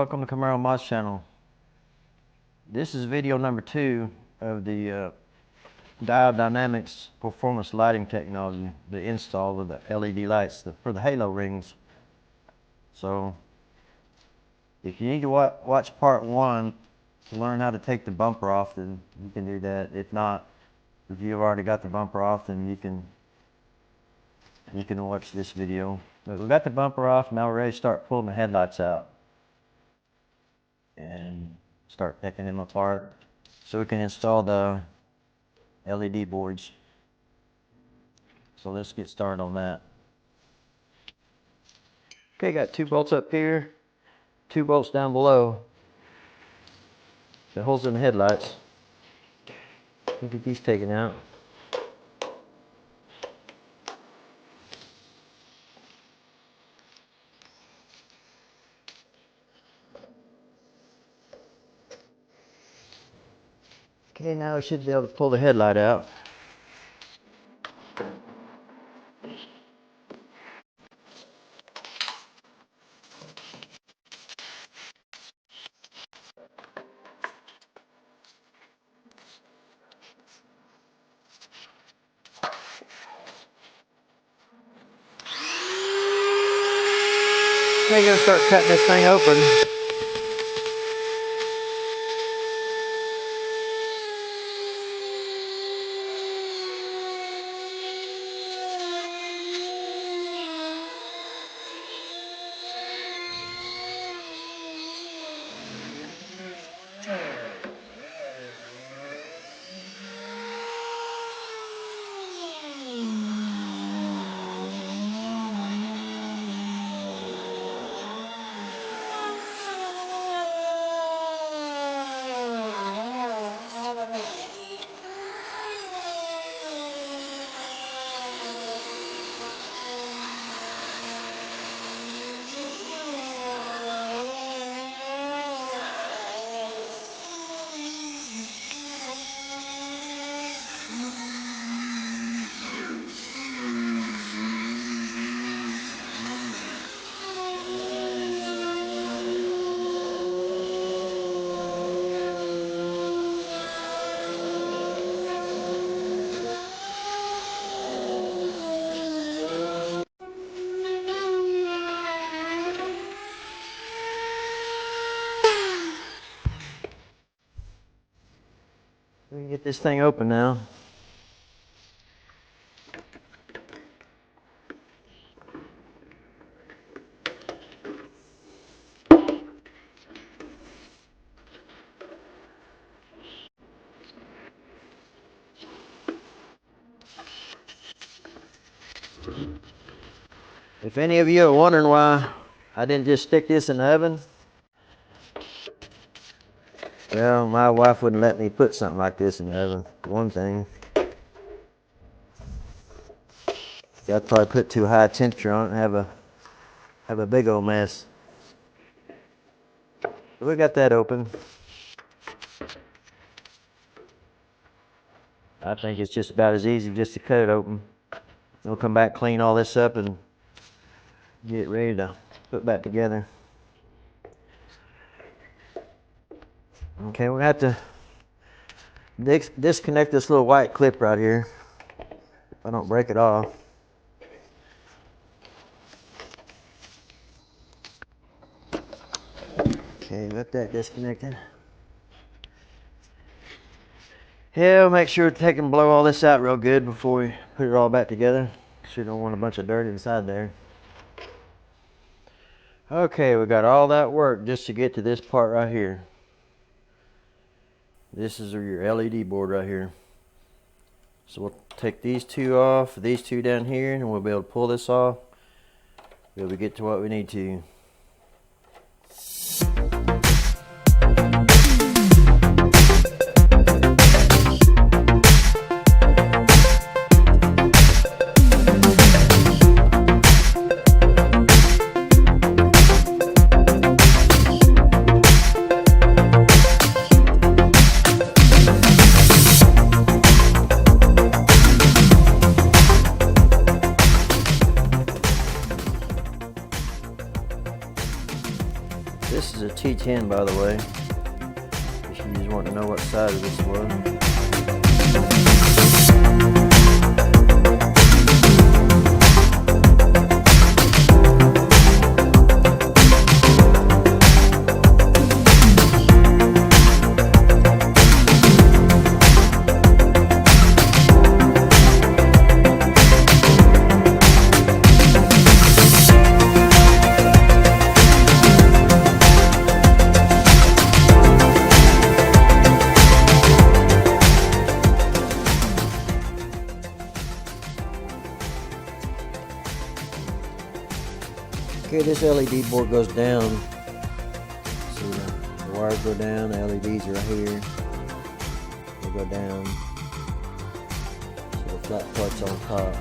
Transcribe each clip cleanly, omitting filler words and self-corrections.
welcome to Camaro Mods channel. This is video number 2 of the Diode Dynamics performance lighting technology, the install of the LED lights for the halo rings. So if you need to watch part 1 to learn how to take the bumper off, then you can do that. If not, if you've already got the bumper off, then you can watch this video. But we got the bumper off, now we're ready to start pulling the headlights out and start picking them apart so we can install the LED boards. So let's get started on that. Okay, got 2 bolts up here, 2 bolts down below that holds in the headlights. We'll get these taken out. Okay, now we should be able to pull the headlight out. Now you're going to start cutting this thing open. We can get this thing open now. If any of you are wondering why I didn't just stick this in the oven, well, my wife wouldn't let me put something like this in the oven, for one thing. I'd probably put too high a temperature on it and have a big old mess. So we got that open. I think it's just about as easy just to cut it open. We'll come back, clean all this up, and get ready to put back together. Okay, we're going to have to disconnect this little white clip right here if I don't break it off. Okay, got that disconnected. Yeah, we'll make sure to take and blow all this out real good before we put it all back together. Sure don't want a bunch of dirt inside there. Okay, we got all that work just to get to this part right here. This is your LED board right here. So we'll take these 2 off, these 2 down here, and we'll be able to pull this off. Be able to get to what we need to. 10, by the way. If you just want to know what size this was. Okay, this LED board goes down. See the wires go down, the LEDs are right here. They go down. So the flat plate's on top.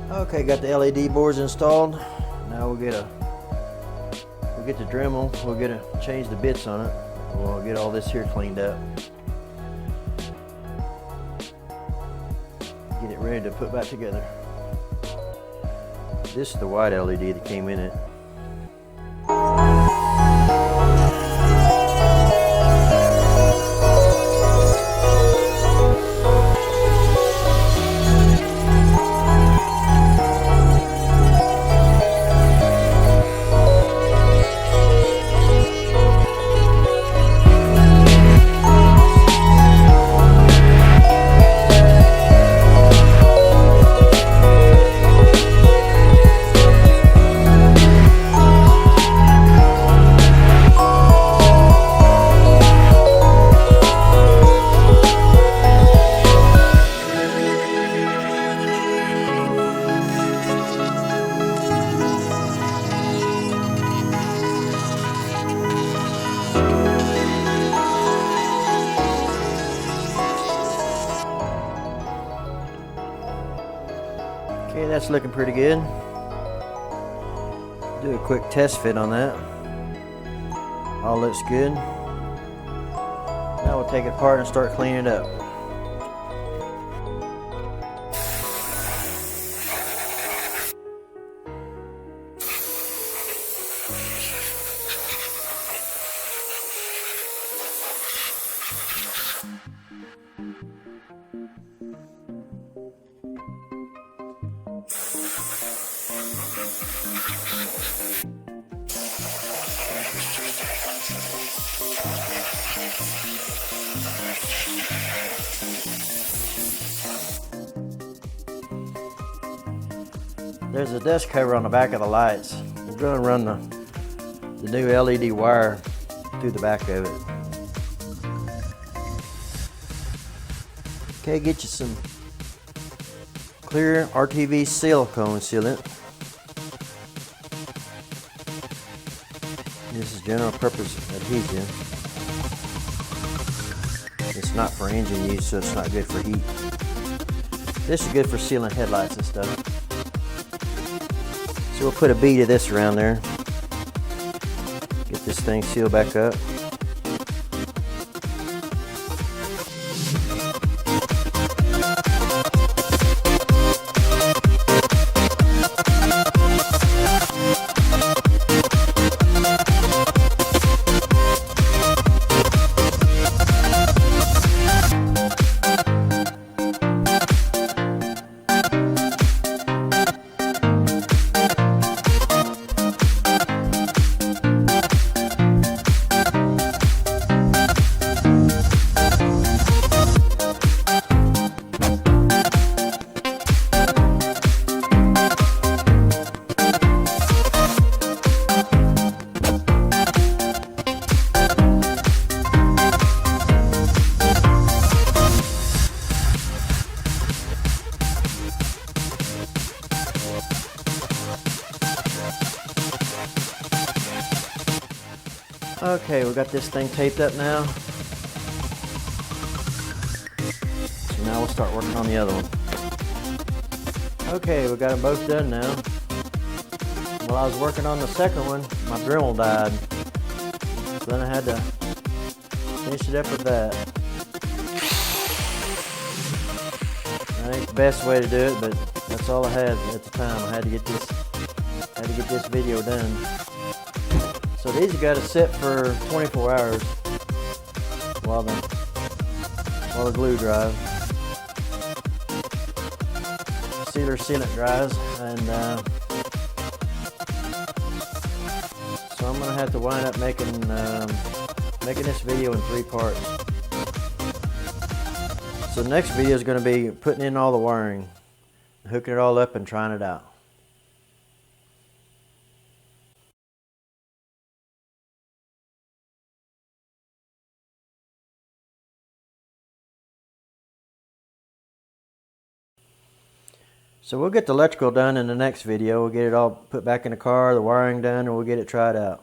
Okay, got the LED boards installed. Now we'll get the Dremel. We'll change the bits on it. We'll get all this here cleaned up. Get it ready to put back together. This is the white LED that came in it. Okay, that's looking pretty good. Do a quick test fit on that. All looks good. Now we'll take it apart and start cleaning it up. There's a dust cover on the back of the lights. We're going to run the new LED wire through the back of it. Okay, get you some clear RTV silicone sealant. This is general purpose adhesive. It's not for engine use, so it's not good for heat. This is good for sealing headlights and stuff. So we'll put a bead of this around there. Get this thing sealed back up. Okay, we got this thing taped up now. So now we'll start working on the other one. Okay, we got them both done now. While I was working on the second one, my Dremel died. So then I had to finish it up with that. That ain't the best way to do it, but that's all I had at the time. I had to get this video done. So these have got to sit for 24 hours while the glue dries. Sealer sealant dries, and so I'm gonna have to wind up making this video in 3 parts. So the next video is going to be putting in all the wiring, hooking it all up and trying it out. So we'll get the electrical done in the next video. We'll get it all put back in the car, the wiring done, and we'll get it tried out.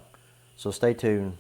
So stay tuned.